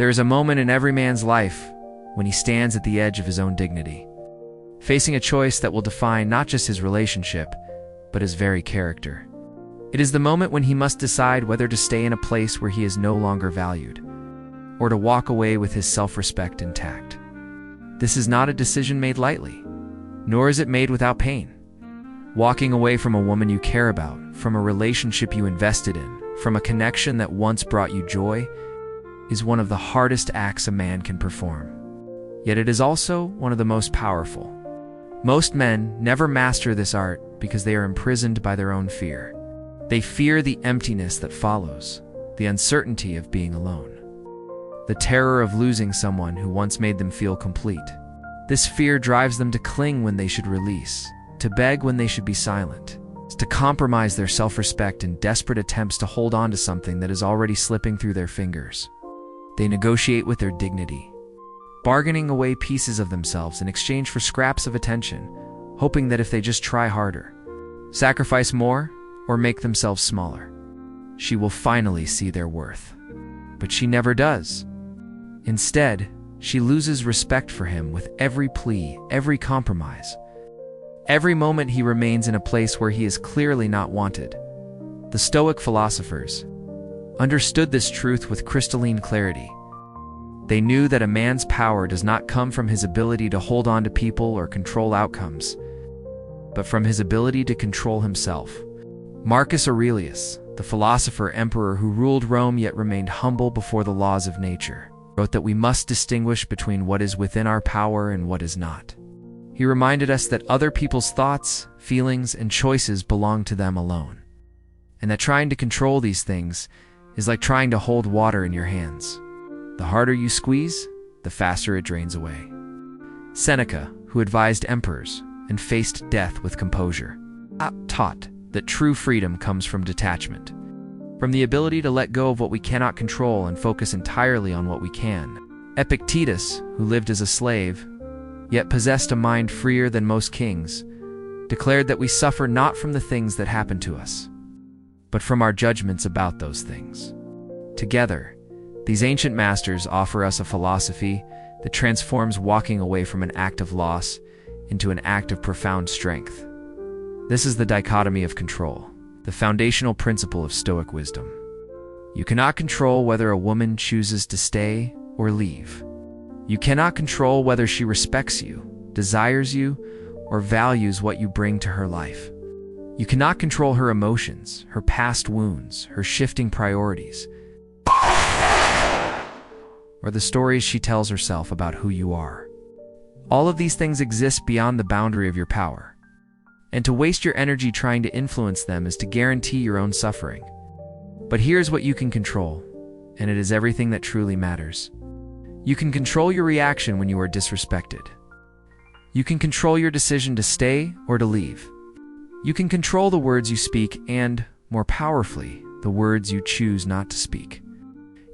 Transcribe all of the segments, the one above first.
There is a moment in every man's life when he stands at the edge of his own dignity, facing a choice that will define not just his relationship, but his very character. It is the moment when he must decide whether to stay in a place where he is no longer valued, or to walk away with his self-respect intact. This is not a decision made lightly, nor is it made without pain. Walking away from a woman you care about, from a relationship you invested in, from a connection that once brought you joy, is one of the hardest acts a man can perform. Yet it is also one of the most powerful. Most men never master this art because they are imprisoned by their own fear. They fear the emptiness that follows, the uncertainty of being alone, the terror of losing someone who once made them feel complete. This fear drives them to cling when they should release, to beg when they should be silent, to compromise their self-respect in desperate attempts to hold on to something that is already slipping through their fingers. They negotiate with their dignity, bargaining away pieces of themselves in exchange for scraps of attention, hoping that if they just try harder, sacrifice more, or make themselves smaller, she will finally see their worth. But she never does. Instead, she loses respect for him with every plea, every compromise. Every moment he remains in a place where he is clearly not wanted. The Stoic philosophers understood this truth with crystalline clarity. They knew that a man's power does not come from his ability to hold on to people or control outcomes, but from his ability to control himself. Marcus Aurelius, the philosopher-emperor who ruled Rome yet remained humble before the laws of nature, wrote that we must distinguish between what is within our power and what is not. He reminded us that other people's thoughts, feelings, and choices belong to them alone, and that trying to control these things is like trying to hold water in your hands. The harder you squeeze, the faster it drains away. Seneca, who advised emperors and faced death with composure, taught that true freedom comes from detachment, from the ability to let go of what we cannot control and focus entirely on what we can. Epictetus, who lived as a slave, yet possessed a mind freer than most kings, declared that we suffer not from the things that happen to us, but from our judgments about those things. Together, these ancient masters offer us a philosophy that transforms walking away from an act of loss into an act of profound strength. This is the dichotomy of control, the foundational principle of Stoic wisdom. You cannot control whether a woman chooses to stay or leave. You cannot control whether she respects you, desires you, or values what you bring to her life. You cannot control her emotions, her past wounds, her shifting priorities, or the stories she tells herself about who you are. All of these things exist beyond the boundary of your power, and to waste your energy trying to influence them is to guarantee your own suffering. But here's what you can control, and it is everything that truly matters. You can control your reaction when you are disrespected. You can control your decision to stay or to leave. You can control the words you speak and, more powerfully, the words you choose not to speak.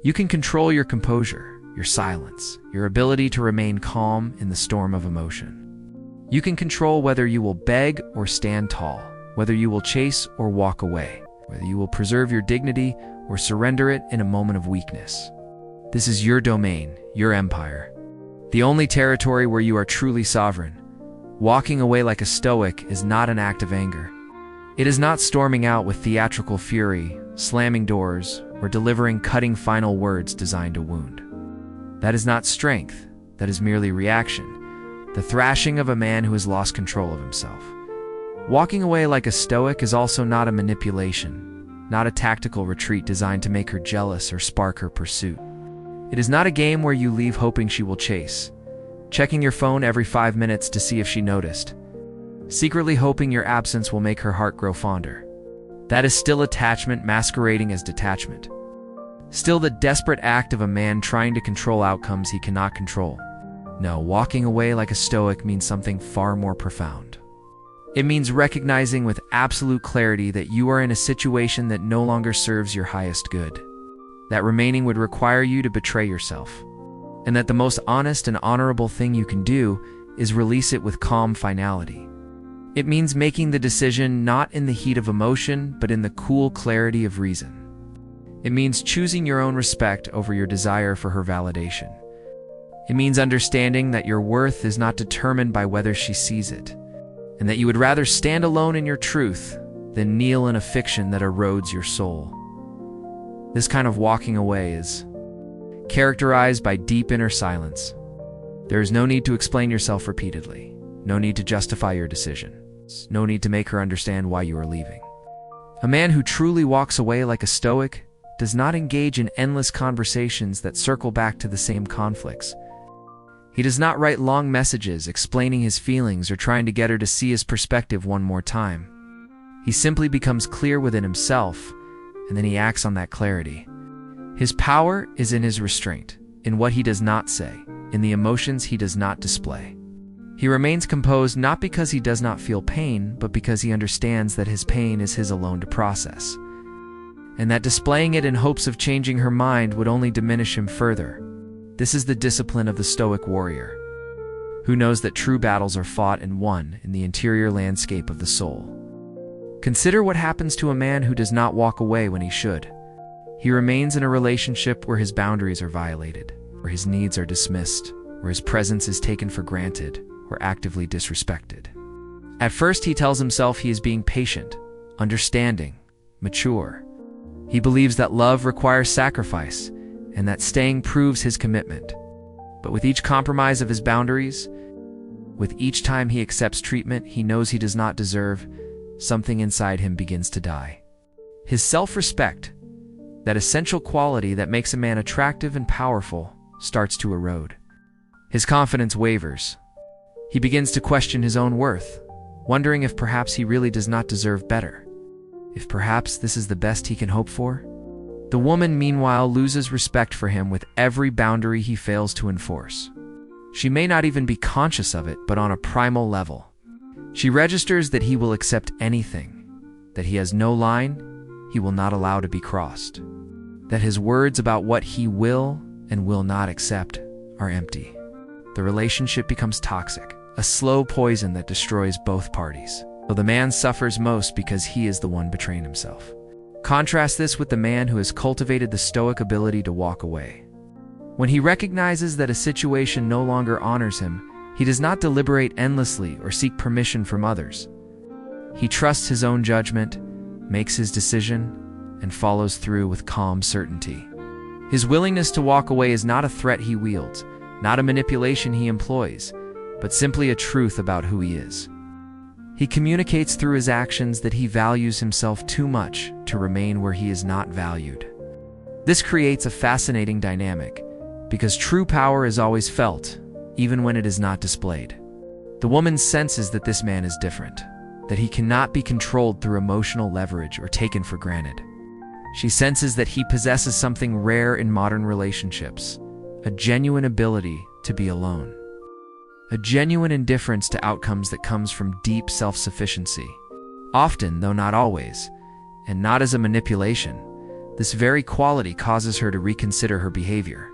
You can control your composure, your silence, your ability to remain calm in the storm of emotion. You can control whether you will beg or stand tall, whether you will chase or walk away, whether you will preserve your dignity or surrender it in a moment of weakness. This is your domain, your empire, the only territory where you are truly sovereign. Walking away like a Stoic is not an act of anger. It is not storming out with theatrical fury, slamming doors, or delivering cutting final words designed to wound. That is not strength, that is merely reaction, the thrashing of a man who has lost control of himself. Walking away like a Stoic is also not a manipulation, not a tactical retreat designed to make her jealous or spark her pursuit. It is not a game where you leave hoping she will chase, checking your phone every 5 minutes to see if she noticed, secretly hoping your absence will make her heart grow fonder. That is still attachment masquerading as detachment. Still the desperate act of a man trying to control outcomes he cannot control. No, walking away like a Stoic means something far more profound. It means recognizing with absolute clarity that you are in a situation that no longer serves your highest good, that remaining would require you to betray yourself, and that the most honest and honorable thing you can do is release it with calm finality. It means making the decision not in the heat of emotion, but in the cool clarity of reason. It means choosing your own respect over your desire for her validation. It means understanding that your worth is not determined by whether she sees it, and that you would rather stand alone in your truth than kneel in a fiction that erodes your soul. This kind of walking away is characterized by deep inner silence. There is no need to explain yourself repeatedly, no need to justify your decision, no need to make her understand why you are leaving. A man who truly walks away like a Stoic does not engage in endless conversations that circle back to the same conflicts. He does not write long messages explaining his feelings or trying to get her to see his perspective one more time. He simply becomes clear within himself, and then he acts on that clarity. His power is in his restraint, in what he does not say, in the emotions he does not display. He remains composed not because he does not feel pain, but because he understands that his pain is his alone to process, and that displaying it in hopes of changing her mind would only diminish him further. This is the discipline of the Stoic warrior, who knows that true battles are fought and won in the interior landscape of the soul. Consider what happens to a man who does not walk away when he should. He remains in a relationship where his boundaries are violated, where his needs are dismissed, where his presence is taken for granted or actively disrespected. At first, he tells himself he is being patient, understanding, mature. He believes that love requires sacrifice, and that staying proves his commitment. But with each compromise of his boundaries, with each time he accepts treatment he knows he does not deserve, something inside him begins to die. His self-respect, that essential quality that makes a man attractive and powerful, starts to erode. His confidence wavers. He begins to question his own worth, wondering if perhaps he really does not deserve better, if perhaps this is the best he can hope for. The woman, meanwhile, loses respect for him with every boundary he fails to enforce. She may not even be conscious of it, but on a primal level, she registers that he will accept anything, that he has no line he will not allow to be crossed, that his words about what he will and will not accept are empty. The relationship becomes toxic, a slow poison that destroys both parties. So the man suffers most because he is the one betraying himself. Contrast this with the man who has cultivated the Stoic ability to walk away. When he recognizes that a situation no longer honors him, he does not deliberate endlessly or seek permission from others. He trusts his own judgment, makes his decision, and follows through with calm certainty. His willingness to walk away is not a threat he wields, not a manipulation he employs, but simply a truth about who he is. He communicates through his actions that he values himself too much to remain where he is not valued. This creates a fascinating dynamic, because true power is always felt, even when it is not displayed. The woman senses that this man is different, that he cannot be controlled through emotional leverage or taken for granted. She senses that he possesses something rare in modern relationships, a genuine ability to be alone. A genuine indifference to outcomes that comes from deep self-sufficiency. Often, though not always, and not as a manipulation, this very quality causes her to reconsider her behavior.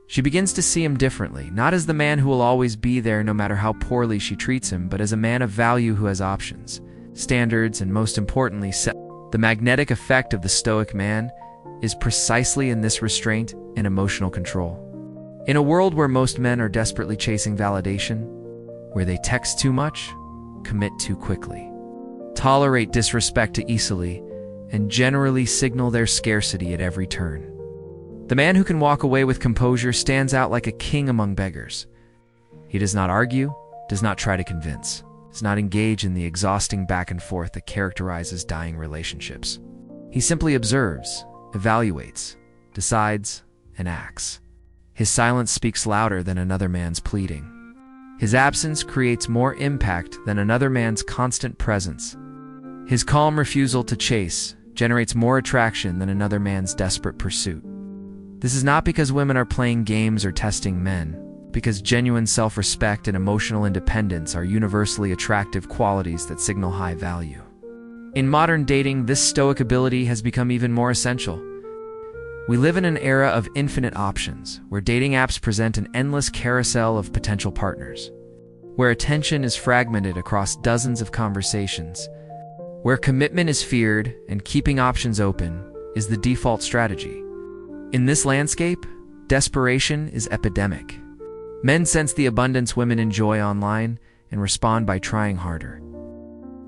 She begins to see him differently, not as the man who will always be there no matter how poorly she treats him, but as a man of value who has options, standards, and most importantly, the magnetic effect of the Stoic man is precisely in this restraint and emotional control. In a world where most men are desperately chasing validation, where they text too much, commit too quickly, tolerate disrespect too easily, and generally signal their scarcity at every turn, the man who can walk away with composure stands out like a king among beggars. He does not argue, does not try to convince, does not engage in the exhausting back and forth that characterizes dying relationships. He simply observes, evaluates, decides, and acts. His silence speaks louder than another man's pleading. His absence creates more impact than another man's constant presence. His calm refusal to chase generates more attraction than another man's desperate pursuit. This is not because women are playing games or testing men, because genuine self-respect and emotional independence are universally attractive qualities that signal high value. In modern dating, this Stoic ability has become even more essential. We live in an era of infinite options, where dating apps present an endless carousel of potential partners, where attention is fragmented across dozens of conversations, where commitment is feared and keeping options open is the default strategy. In this landscape, desperation is epidemic. Men sense the abundance women enjoy online and respond by trying harder.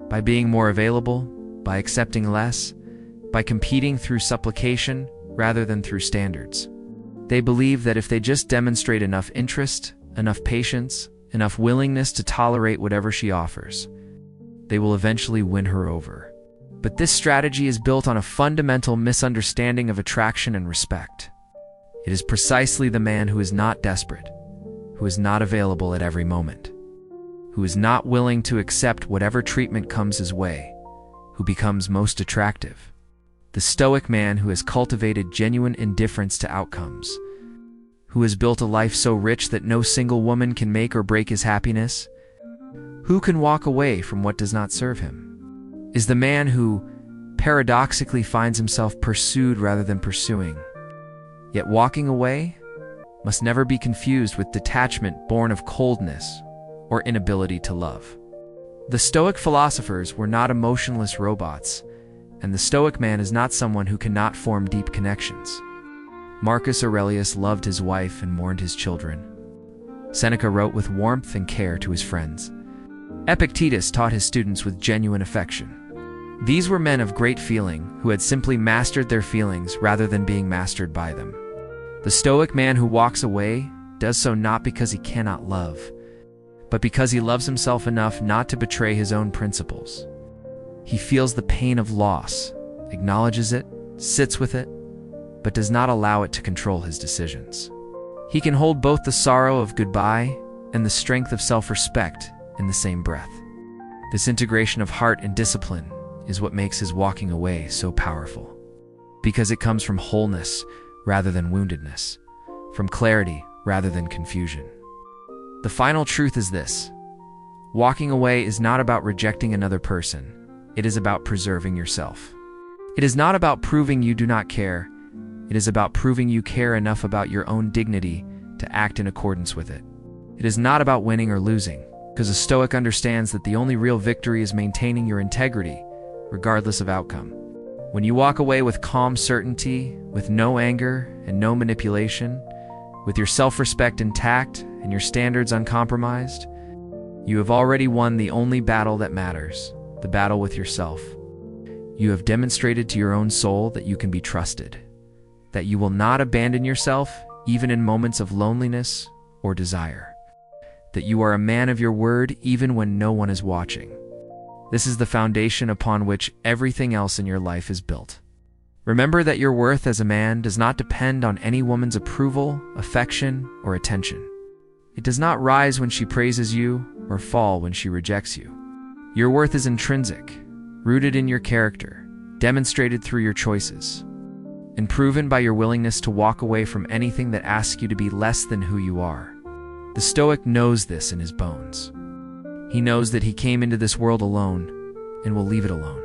By being more available, by accepting less, by competing through supplication rather than through standards. They believe that if they just demonstrate enough interest, enough patience, enough willingness to tolerate whatever she offers, they will eventually win her over. But this strategy is built on a fundamental misunderstanding of attraction and respect. It is precisely the man who is not desperate, who is not available at every moment, who is not willing to accept whatever treatment comes his way, who becomes most attractive. The Stoic man who has cultivated genuine indifference to outcomes, who has built a life so rich that no single woman can make or break his happiness, who can walk away from what does not serve him, is the man who paradoxically finds himself pursued rather than pursuing. Yet walking away must never be confused with detachment born of coldness or inability to love. The Stoic philosophers were not emotionless robots, and the Stoic man is not someone who cannot form deep connections. Marcus Aurelius loved his wife and mourned his children. Seneca wrote with warmth and care to his friends. Epictetus taught his students with genuine affection. These were men of great feeling who had simply mastered their feelings rather than being mastered by them. The Stoic man who walks away does so not because he cannot love, but because he loves himself enough not to betray his own principles. He feels the pain of loss, acknowledges it, sits with it, but does not allow it to control his decisions. He can hold both the sorrow of goodbye and the strength of self-respect in the same breath. This integration of heart and discipline is what makes his walking away so powerful, because it comes from wholeness rather than woundedness, from clarity rather than confusion. The final truth is this: walking away is not about rejecting another person. It is about preserving yourself. It is not about proving you do not care. It is about proving you care enough about your own dignity to act in accordance with it. It is not about winning or losing, because a Stoic understands that the only real victory is maintaining your integrity, regardless of outcome. When you walk away with calm certainty, with no anger and no manipulation, with your self-respect intact and your standards uncompromised, you have already won the only battle that matters, the battle with yourself. You have demonstrated to your own soul that you can be trusted, that you will not abandon yourself even in moments of loneliness or desire, that you are a man of your word even when no one is watching. This is the foundation upon which everything else in your life is built. Remember that your worth as a man does not depend on any woman's approval, affection, or attention. It does not rise when she praises you or fall when she rejects you. Your worth is intrinsic, rooted in your character, demonstrated through your choices, and proven by your willingness to walk away from anything that asks you to be less than who you are. The Stoic knows this in his bones. He knows that he came into this world alone and will leave it alone,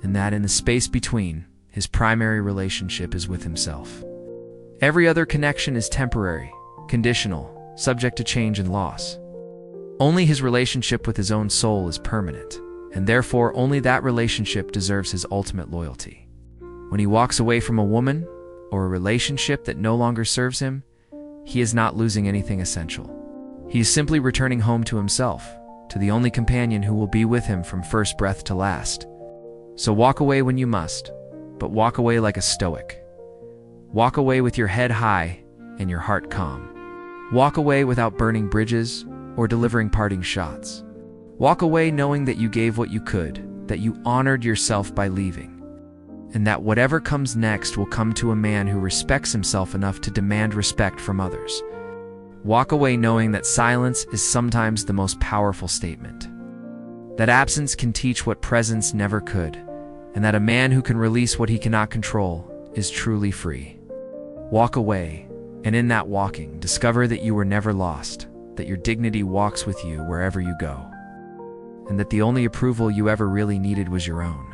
and that in the space between, his primary relationship is with himself. Every other connection is temporary, conditional, subject to change and loss. Only his relationship with his own soul is permanent, and therefore only that relationship deserves his ultimate loyalty. When he walks away from a woman or a relationship that no longer serves him, he is not losing anything essential. He is simply returning home to himself, to the only companion who will be with him from first breath to last. So walk away when you must, but walk away like a Stoic. Walk away with your head high and your heart calm. Walk away without burning bridges or delivering parting shots. Walk away knowing that you gave what you could, that you honored yourself by leaving, and that whatever comes next will come to a man who respects himself enough to demand respect from others. Walk away knowing that silence is sometimes the most powerful statement, that absence can teach what presence never could, and that a man who can release what he cannot control is truly free. Walk away, and in that walking, discover that you were never lost, that your dignity walks with you wherever you go, and that the only approval you ever really needed was your own.